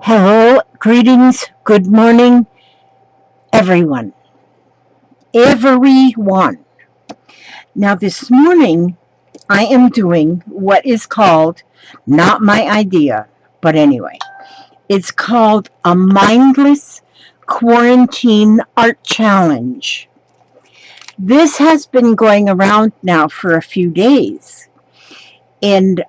Hello, greetings, good morning, everyone. Everyone. Now, this morning, I am doing what is called, not my idea, but anyway, it's called a mindless quarantine art challenge. This has been going around now for a few days, and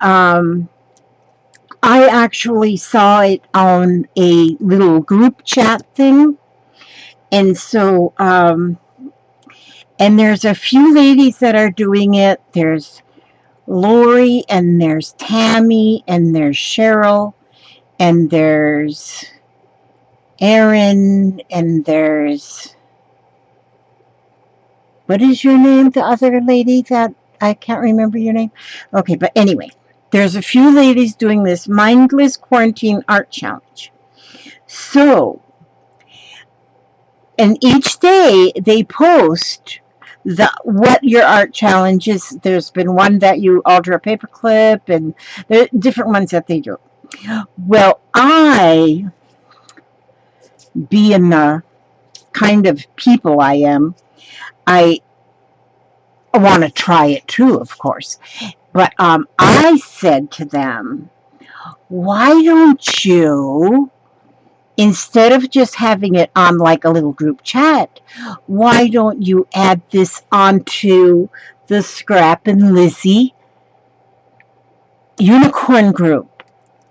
I actually saw it on a little group chat thing. And so, and there's a few ladies that are doing it. There's Lori, and there's Tammy, and there's Cheryl, and there's Erin, and there's, what is your name? The other lady that I can't remember your name. Okay, but anyway, there's a few ladies doing this mindless quarantine art challenge. So, and each day they post what your art challenge is. There's been one that you alter a paper clip, and there are different ones that they do. Well, I, being the kind of people I am, I want to try it too, of course. But I said to them, why don't you, instead of just having it on like a little group chat, why don't you add this onto the Scrap and Lizzie unicorn group?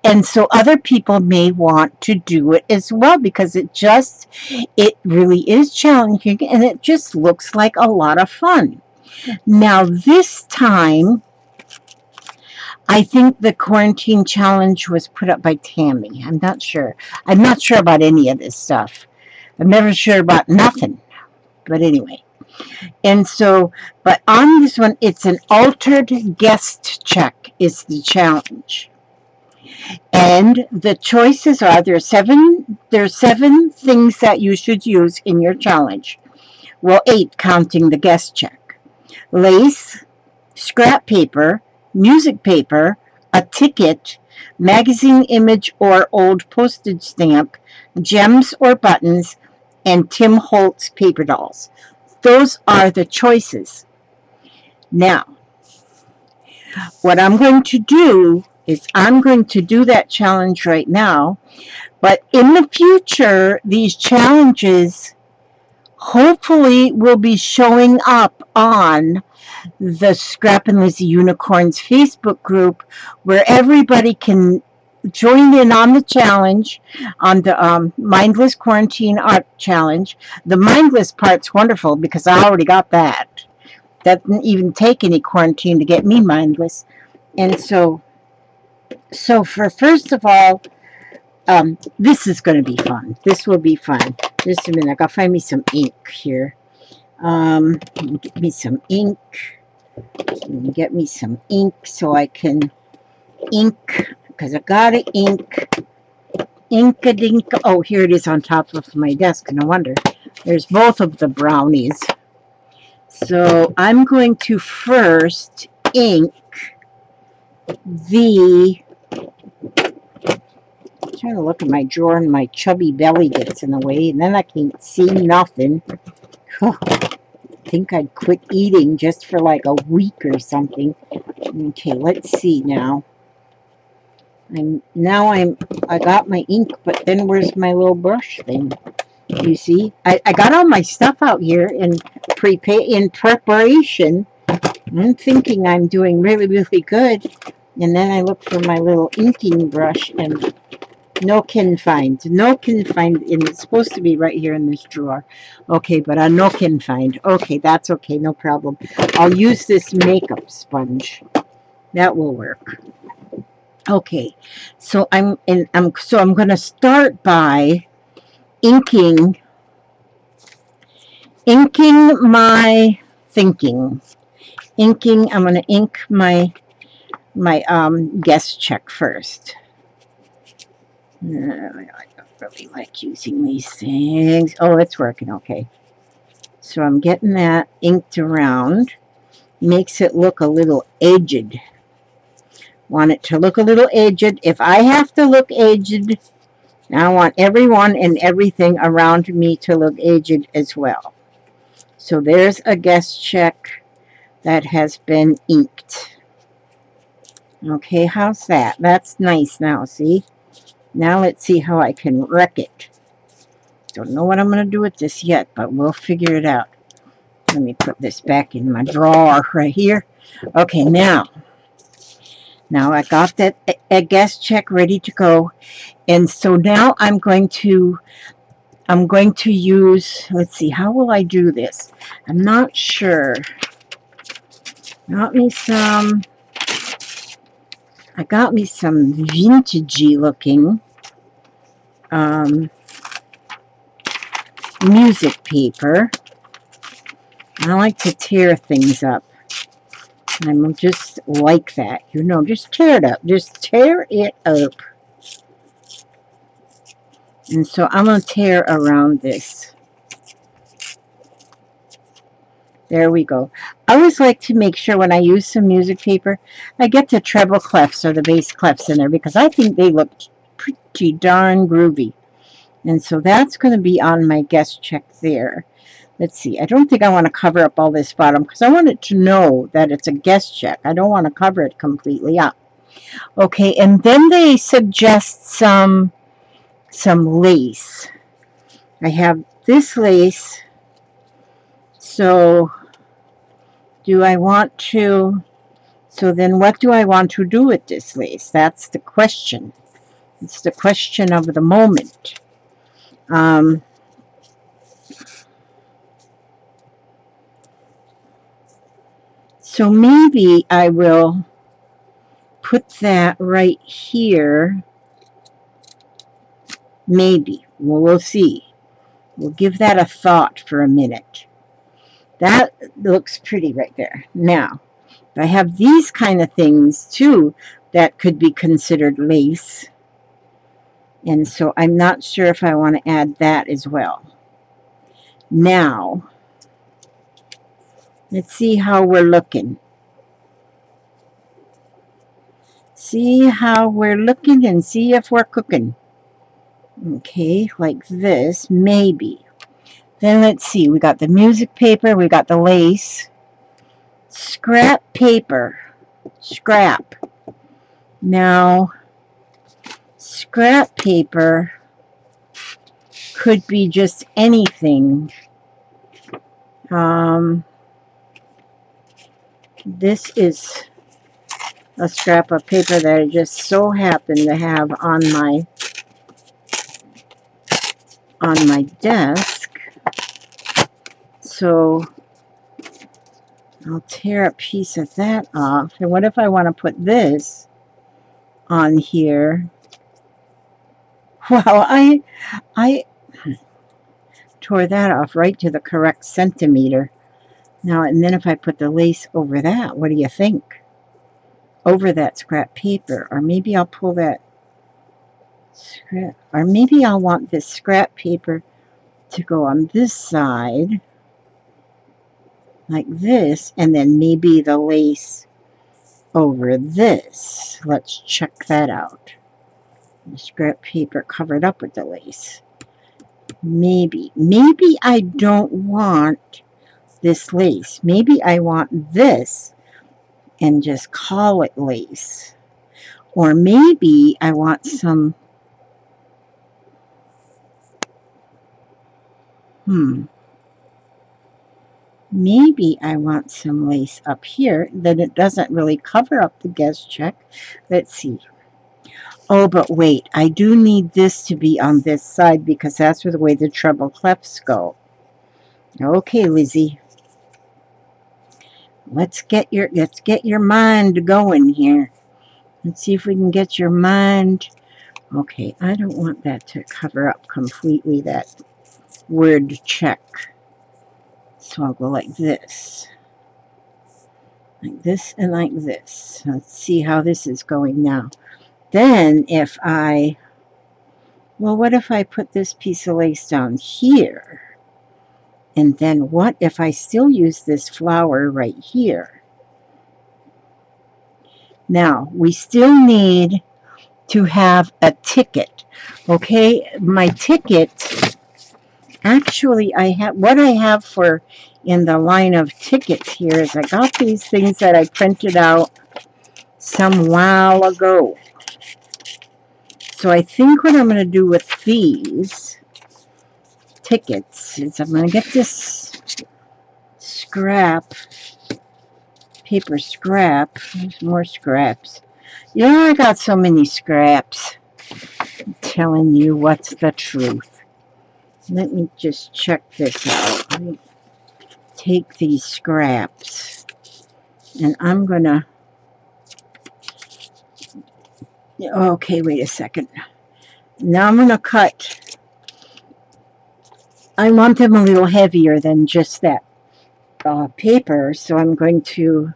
And so other people may want to do it as well, because it really is challenging, and it just looks like a lot of fun. Now this time, I think the quarantine challenge was put up by Tammy. I'm not sure. I'm not sure about any of this stuff. I'm never sure about nothing. But anyway. And so, but on this one, it's an altered guest check is the challenge. And the choices are, there's seven things that you should use in your challenge. Well, 8 counting the guest check. Lace, scrap paper, music paper, a ticket, magazine image or old postage stamp, gems or buttons, and Tim Holtz paper dolls. Those are the choices. Now, what I'm going to do is I'm going to do that challenge right now, but in the future, these challenges hopefully will be showing up on the Scrap and Lizzie Unicorns Facebook group, where everybody can join in on the challenge, on the Mindless Quarantine Art Challenge. The mindless part's wonderful because I already got that. That didn't even take any quarantine to get me mindless. And so for first of all, this is going to be fun. This will be fun. Just a minute. I got to find me some ink here. Get me some ink. Get me some ink so I can ink, because I got to ink. Ink-a-dink. Oh, here it is on top of my desk. No wonder. There's both of the brownies. So I'm going to first ink the... I'm trying to look at my drawer, and my chubby belly gets in the way, and then I can't see nothing. I think I'd quit eating just for like a week or something. Okay, let's see now. I got my ink, but then where's my little brush thing? You see, I got all my stuff out here in preparation. I'm thinking I'm doing really, really good, and then I look for my little inking brush, and no can find. No can find, and it's supposed to be right here in this drawer. Okay, but I no can find. Okay, that's okay, no problem. I'll use this makeup sponge. That will work. Okay, so I'm going to start by inking my thinking. I'm going to ink my guest check first. I don't really like using these things. Oh, it's working okay. So I'm getting that inked around. Makes it look a little aged. Want it to look a little aged. If I have to look aged, Now I want everyone and everything around me to look aged as well. So there's a guest check that has been inked. Okay, how's that? That's nice now, see? Now let's see how I can wreck it. Don't know what I'm going to do with this yet, but we'll figure it out. Let me put this back in my drawer right here. Okay, now I got that a guest check ready to go. And so now I'm going to use, let's see, how will I do this? I'm not sure. I got me some vintagey looking music paper. I like to tear things up. I'm just like that, you know, just tear it up. Just tear it up. And so I'm going to tear around this. There we go. I always like to make sure when I use some music paper, I get the treble clefs or the bass clefs in there because I think they look pretty darn groovy. And so that's going to be on my guest check there. Let's see. I don't think I want to cover up all this bottom because I want it to know that it's a guest check. I don't want to cover it completely up. Okay, and then they suggest some lace. I have this lace. So do I want to, so then what do I want to do with this lace? That's the question. It's the question of the moment. So maybe I will put that right here. Maybe. Well, we'll see. We'll give that a thought for a minute. That looks pretty right there. Now, I have these kind of things too that could be considered lace. And so I'm not sure if I want to add that as well. Now, let's see how we're looking. See how we're looking and see if we're cooking. Okay, like this, maybe. Then let's see, we got the music paper, we got the lace. Scrap paper. Scrap. Now, scrap paper could be just anything. This is a scrap of paper that I just so happen to have on my desk. So I'll tear a piece of that off. And what if I want to put this on here? Well, I tore that off right to the correct centimeter. Now, and then if I put the lace over that, what do you think? Over that scrap paper. Or maybe I'll pull that scrap, or maybe I'll want this scrap paper to go on this side like this, and then maybe the lace over this. Let's check that out. The scrap paper covered up with the lace. Maybe I don't want this lace. Maybe I want this and just call it lace. Or maybe I want some maybe I want some lace up here that it doesn't really cover up the guest check. Let's see. Oh, but wait, I do need this to be on this side because that's where the way the treble clefs go. Okay, Lizzie. Let's get your mind going here. Let's see if we can get your mind. Okay, I don't want that to cover up completely that word check. So I'll go like this. Like this and like this. Let's see how this is going now. Then if what if I put this piece of lace down here? And then what if I still use this flower right here? Now, we still need to have a ticket. Okay, my ticket, actually, what I have for in the line of tickets here is I got these things that I printed out some while ago. So I think what I'm going to do with these tickets is I'm going to get this scrap, paper scrap. There's more scraps. You know, I got so many scraps. I'm telling you what's the truth. Let me just check this out. Let me take these scraps and I'm going to, okay, wait a second. Now I'm going to cut. I want them a little heavier than just that paper, so I'm going to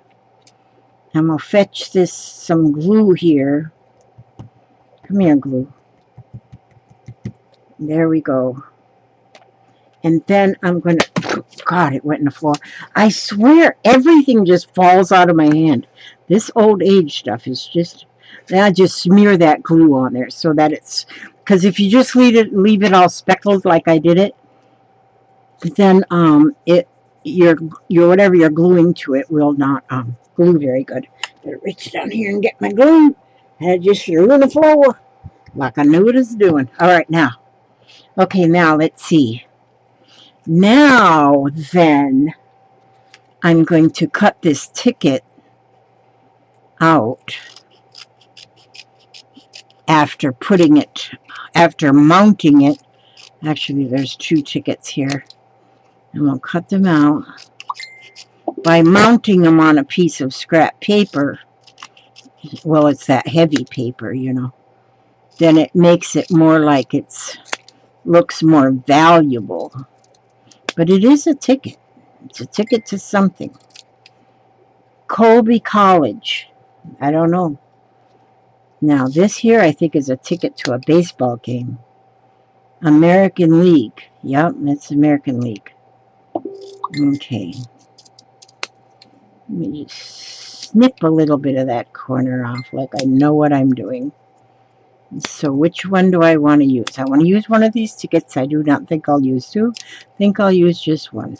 fetch some glue here. Come here, glue. There we go. And then I'm going to, God, it went in the floor. I swear everything just falls out of my hand. This old age stuff is just, I just smear that glue on there so that it's, because if you just leave it all speckled like I did it, then your whatever you're gluing to it will not glue very good. Better reach down here and get my glue. And I just threw on the floor like I knew what I was doing. All right, now. Okay, now let's see. Now then, I'm going to cut this ticket out after mounting it. Actually, there's 2 tickets here. And we'll cut them out by mounting them on a piece of scrap paper. Well, it's that heavy paper, you know. Then it makes it more like looks more valuable. But it is a ticket. It's a ticket to something. Colby College. I don't know. Now, this here, I think, is a ticket to a baseball game. American League. Yep, it's American League. Okay. Let me just snip a little bit of that corner off like I know what I'm doing. So which one do I want to use? I want to use one of these tickets. I do not think I'll use 2. I think I'll use just one.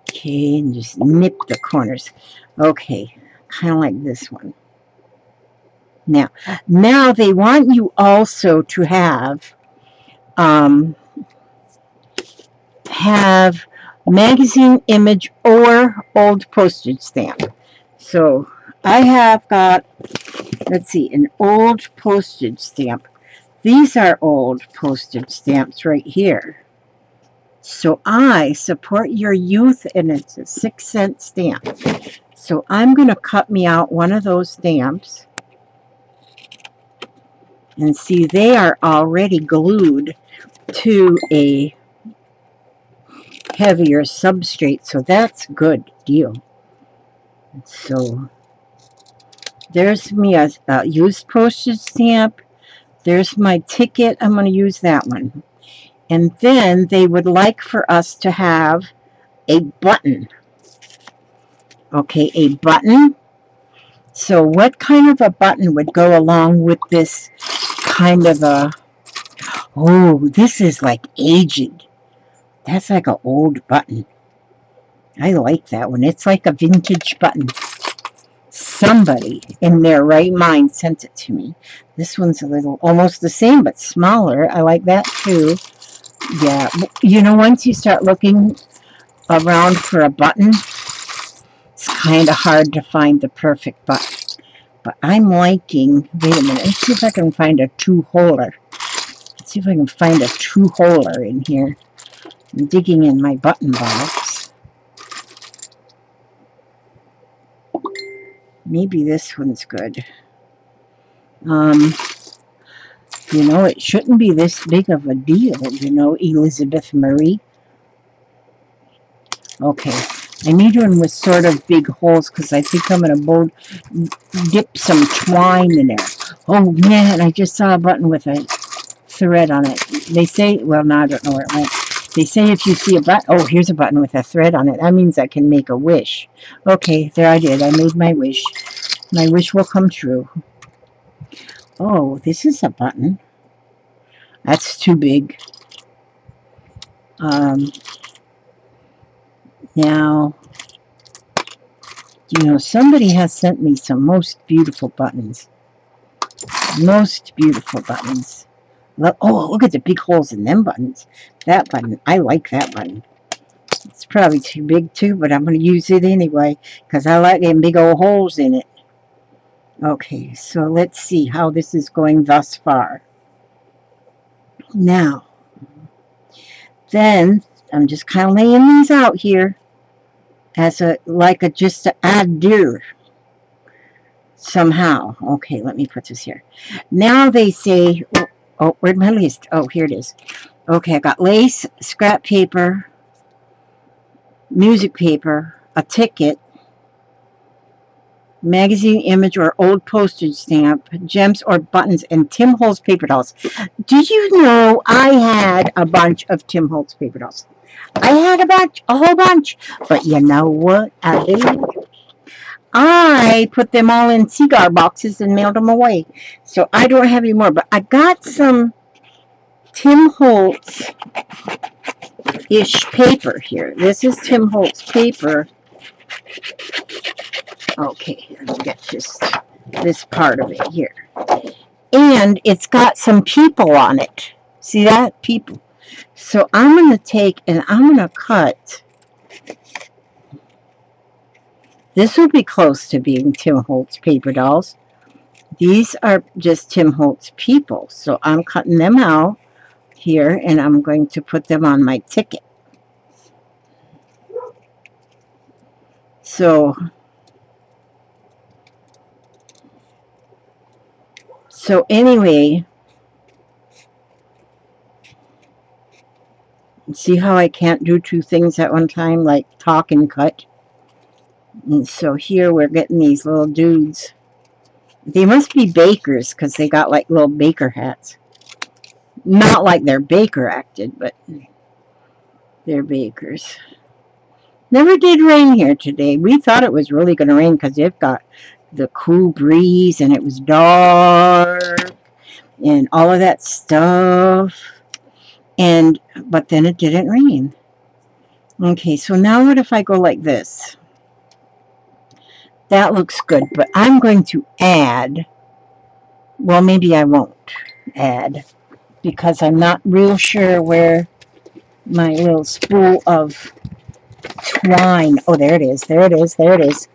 Okay, and just nip the corners. Okay, kind of like this one. Now they want you also to have magazine image or old postage stamp. So I have got, let's see, an old postage stamp. These are old postage stamps right here. So I support your youth, and it's a 6-cent stamp. So I'm going to cut me out one of those stamps. And see, they are already glued to a heavier substrate, so that's a good deal. So there's me a used postage stamp. There's my ticket. I'm going to use that one. And then they would like for us to have a button. Okay, a button. So what kind of a button would go along with this kind of a, oh, this is like aged. That's like an old button. I like that one. It's like a vintage button. Somebody in their right mind sent it to me. This one's a little, almost the same, but smaller. I like that too. Yeah, you know, once you start looking around for a button, it's kind of hard to find the perfect button. But I'm liking, wait a minute, let's see if I can find a 2-holer. Let's see if I can find a 2-holer in here. I'm digging in my button box. Maybe this one's good. You know, it shouldn't be this big of a deal, you know, Elizabeth Marie. Okay, I need one with sort of big holes because I think I'm going to dip some twine in there. Oh, man, I just saw a button with a thread on it. They say, well, now I don't know where it went. They say if you see a button, oh, here's a button with a thread on it. That means I can make a wish. Okay, there I did. I made my wish. My wish will come true. Oh, this is a button. That's too big. Now, you know, somebody has sent me some most beautiful buttons. Most beautiful buttons. Oh, look at the big holes in them buttons. That button, I like that button. It's probably too big too, but I'm going to use it anyway because I like them big old holes in it. Okay, so let's see how this is going thus far. Now, then I'm just kind of laying these out here as just to add deer somehow. Okay, let me put this here. Now they say, oh, where'd my list? Oh, here it is. Okay, I got lace, scrap paper, music paper, a ticket, magazine image or old postage stamp, gems or buttons, and Tim Holtz paper dolls. Did you know I had a bunch of Tim Holtz paper dolls? I had a whole bunch. But you know what I did? I put them all in cigar boxes and mailed them away. So I don't have any more. But I got some Tim Holtz-ish paper here. This is Tim Holtz paper. Okay, let me get just this part of it here. And it's got some people on it. See that? People. So I'm going to take and I'm going to cut. This will be close to being Tim Holtz paper dolls. These are just Tim Holtz people. So I'm cutting them out here and I'm going to put them on my ticket. So anyway, see how I can't do two things at one time, like talk and cut? And so here we're getting these little dudes. They must be bakers because they got like little baker hats. Not like they're baker acted, but they're bakers. Never did rain here today. We thought it was really going to rain because they've got the cool breeze and it was dark and all of that stuff. But then it didn't rain. Okay, so now what if I go like this? That looks good, but I'm going to add, well, maybe I won't add because I'm not real sure where my little spool of twine, oh, there it is, there it is, there it is.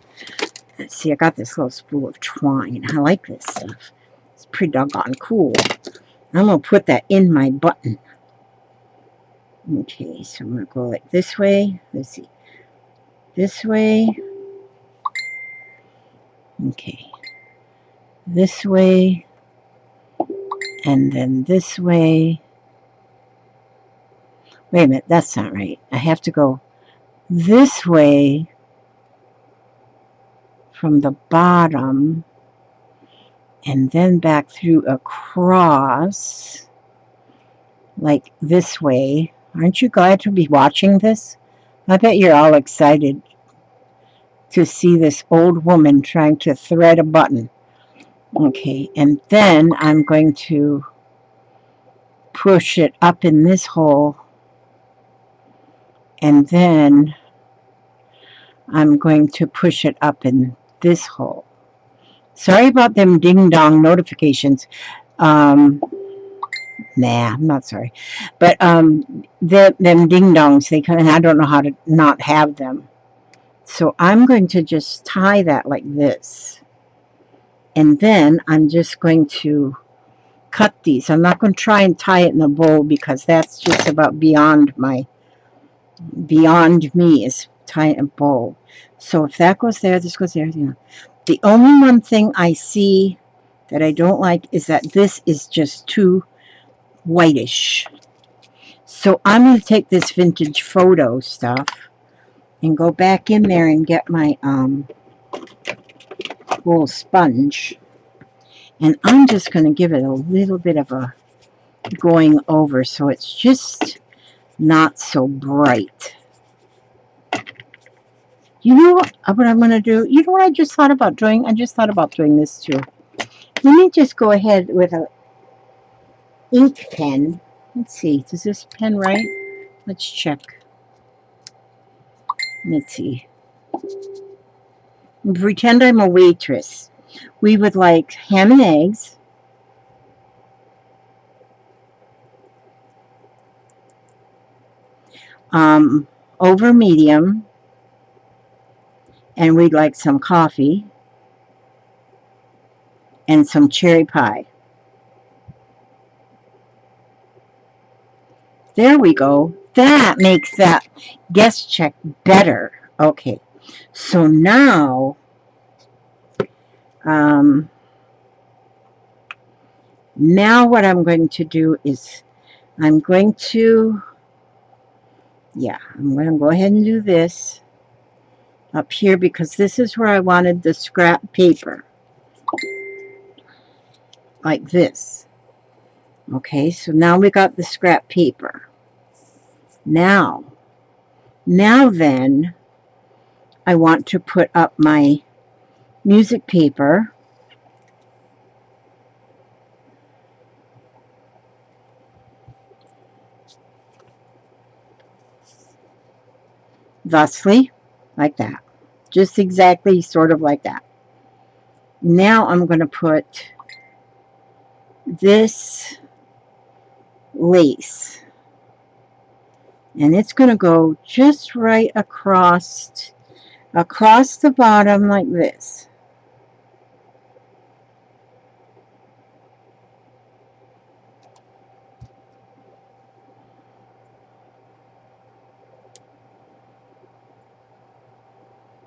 Let's see, I got this little spool of twine. I like this stuff. It's pretty doggone cool. I'm going to put that in my button. Okay, so I'm going to go like this way. Let's see. This way. Okay. This way. And then this way. Wait a minute, that's not right. I have to go this way from the bottom and then back through across like this way. Aren't you glad to be watching this? I bet you're all excited to see this old woman trying to thread a button. Okay, and then I'm going to push it up in this hole, and then I'm going to push it up in this hole. Sorry about them ding-dong notifications. Nah, I'm not sorry. But them ding-dongs, I don't know how to not have them. So I'm going to just tie that like this. And then I'm just going to cut these. I'm not going to try and tie it in a bow because that's just about beyond me is tying a bow. So if that goes there, this goes there. You know. The only one thing I see that I don't like is that this is just too whitish. So I'm going to take this vintage photo stuff and go back in there and get my little sponge. And I'm just going to give it a little bit of a going over so it's just not so bright. You know what I'm going to do? You know what I just thought about doing? I just thought about doing this too. Let me just go ahead with a ink pen. Let's see, does this pen write? Let's check. Let's see. Pretend I'm a waitress. We would like ham and eggs, over medium, and we'd like some coffee and some cherry pie. There we go. That makes that guest check better. Okay, so now, now what I'm going to do is I'm going to go ahead and do this up here because this is where I wanted the scrap paper, like this. Okay, so now we got the scrap paper. Now then, I want to put up my music paper. Thusly, like that. Just exactly sort of like that. Now I'm going to put this lace, and it's going to go just right across the bottom like this.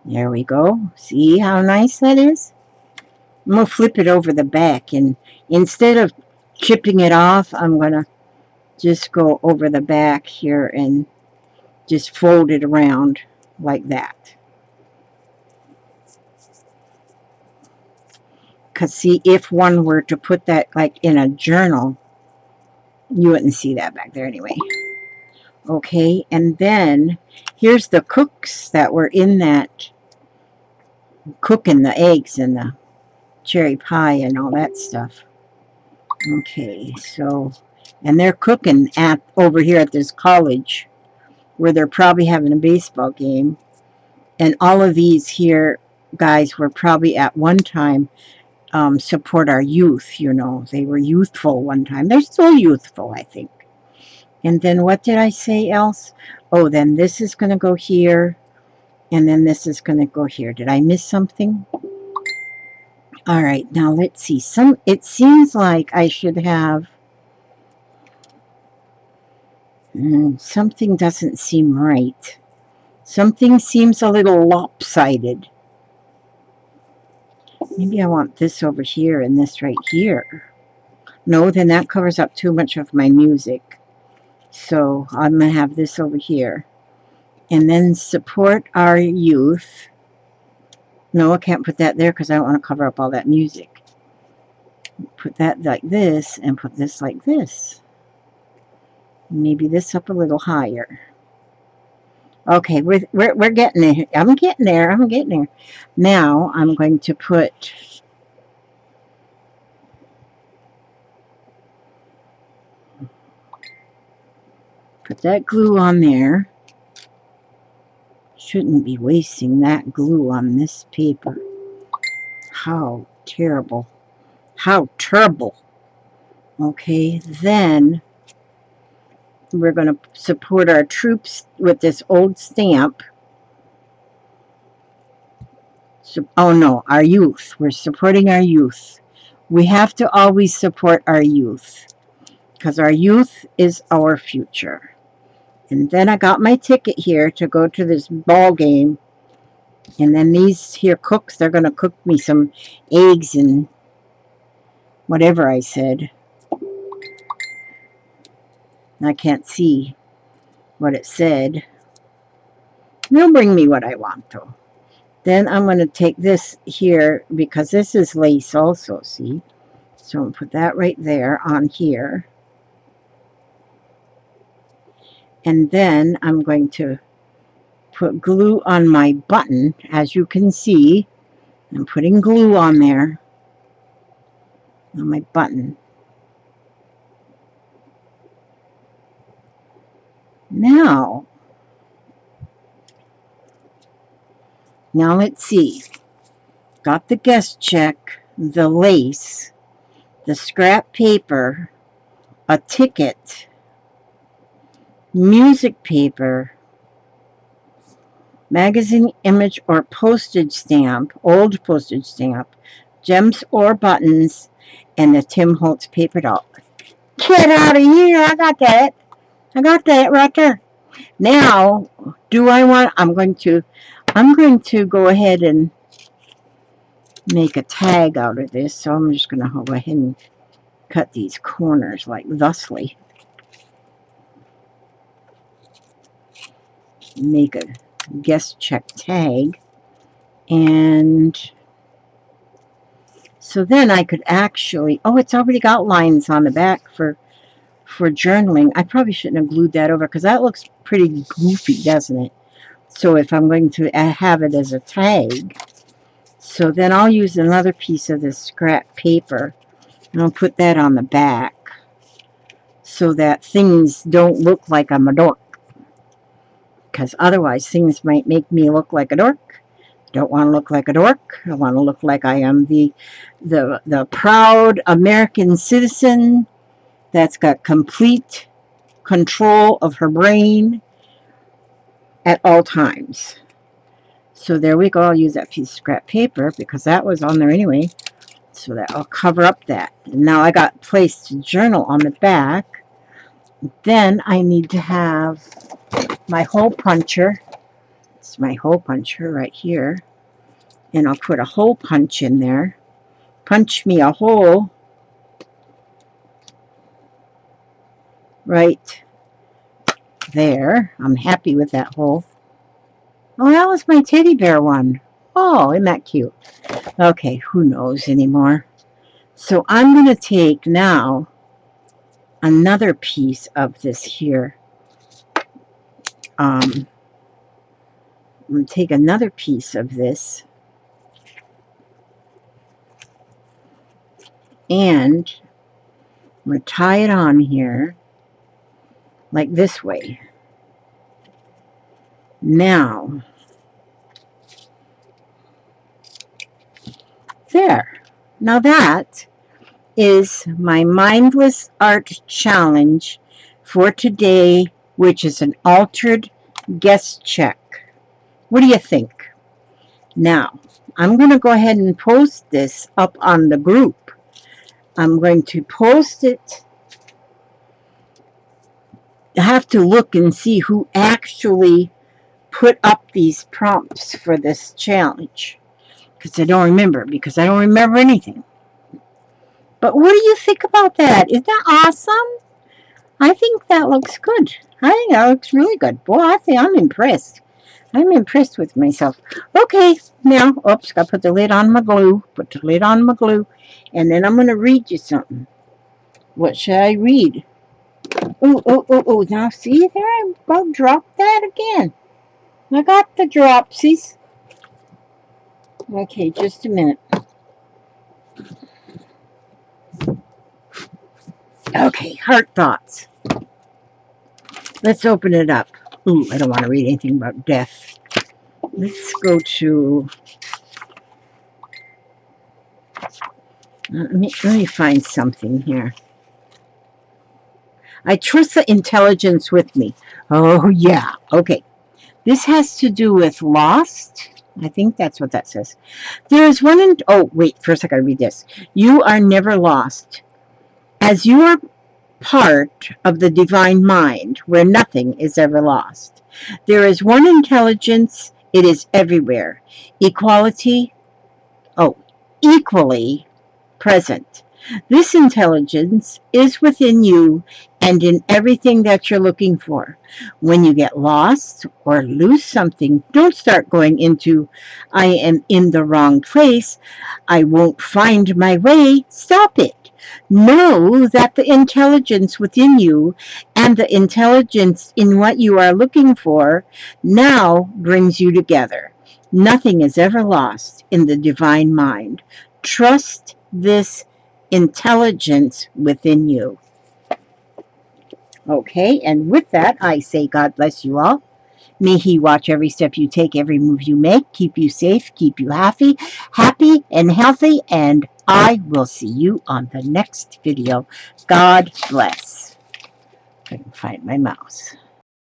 There we go. See how nice that is? I'm going to flip it over the back, and instead of chipping it off, I'm going to just go over the back here and just fold it around like that. Because see, if one were to put that like in a journal, you wouldn't see that back there anyway. Okay, and then here's the cooks that were in that, cooking the eggs and the cherry pie and all that stuff. Okay, so, and they're cooking at over here at this college where they're probably having a baseball game. And all of these here guys were probably at one time support our youth, you know. They were youthful one time. They're still youthful, I think. And then what did I say else? Oh, then this is going to go here, and then this is going to go here. Did I miss something? All right, now let's see. It seems like I should have... something doesn't seem right. Something seems a little lopsided. Maybe I want this over here and this right here. No, then that covers up too much of my music. So I'm going to have this over here. And then support our youth. No, I can't put that there because I don't want to cover up all that music. Put that like this and put this like this. Maybe this up a little higher. Okay, we're getting there. I'm getting there. I'm getting there. Now I'm going to put that glue on there. Shouldn't be wasting that glue on this paper. How terrible. How terrible. Okay, then we're going to support our troops with this old stamp. So, oh no, our youth. We're supporting our youth. We have to always support our youth because our youth is our future. And then I got my ticket here to go to this ball game. And then these here cooks, they're going to cook me some eggs and whatever I said. I can't see what it said. They'll bring me what I want though. Then I'm going to take this here because this is lace also, see? So I'm going to put that right there on here. And then I'm going to put glue on my button. As you can see, I'm putting glue on there. on my button. Now let's see. Got the guest check, the lace, the scrap paper, a ticket, music paper, magazine image or postage stamp, old postage stamp, gems or buttons, and the Tim Holtz paper doll. Get out of here! I got that. I got that right there. Now, do I want? I'm going to go ahead and make a tag out of this. So I'm just going to go ahead and cut these corners like thusly. Make a guest check tag, and so then I could actually, oh, it's already got lines on the back for journaling. I probably shouldn't have glued that over because that looks pretty goofy, doesn't it? So if I'm going to have it as a tag, so then I'll use another piece of this scrap paper and I'll put that on the back so that things don't look like I'm a dork. Because otherwise things might make me look like a dork. Don't want to look like a dork. I want to look like I am the proud American citizen that's got complete control of her brain at all times. So there we go. I'll use that piece of scrap paper because that was on there anyway. So that I'll cover up that. And now I got place to journal on the back. Then I need to have my hole puncher. It's my hole puncher right here. And I'll put a hole punch in there. Punch me a hole right there. I'm happy with that hole. Oh, that was my teddy bear one. Oh, isn't that cute? Okay, who knows anymore? So I'm going to take now another piece of this here. I'm going to take another piece of this and I'm going to tie it on here like this way. Now, there. Now that is my Mindless Art Challenge for today, which is an altered guest check. What do you think? Now, I'm going to go ahead and post this up on the group. I'm going to post it. I have to look and see who actually put up these prompts for this challenge. Because I don't remember anything. But what do you think about that? Isn't that awesome? I think that looks good. I think that looks really good. Boy, I'm impressed. I'm impressed with myself. Okay, now, oops, got to put the lid on my glue. Put the lid on my glue. And then I'm going to read you something. What should I read? Oh. Now, see there? I about dropped that again. I got the dropsies. Okay, just a minute. Okay, heart thoughts. Let's open it up. Ooh, I don't want to read anything about death. Let's go to... Let me find something here. I trust the intelligence with me. Oh, yeah. Okay. This has to do with lost. I think that's what that says. There is one in... Oh, wait. First, I got to read this. You are never lost. As you are part of the divine mind, where nothing is ever lost. There is one intelligence. It is everywhere. Equally present. This intelligence is within you and in everything that you're looking for. When you get lost or lose something, don't start going into, I am in the wrong place, I won't find my way. Stop it. Know that the intelligence within you and the intelligence in what you are looking for now brings you together. Nothing is ever lost in the divine mind. Trust this intelligence within you. Okay, and with that, I say God bless you all. May He watch every step you take, every move you make, keep you safe, keep you happy and healthy, and I will see you on the next video. God bless. I can find my mouse.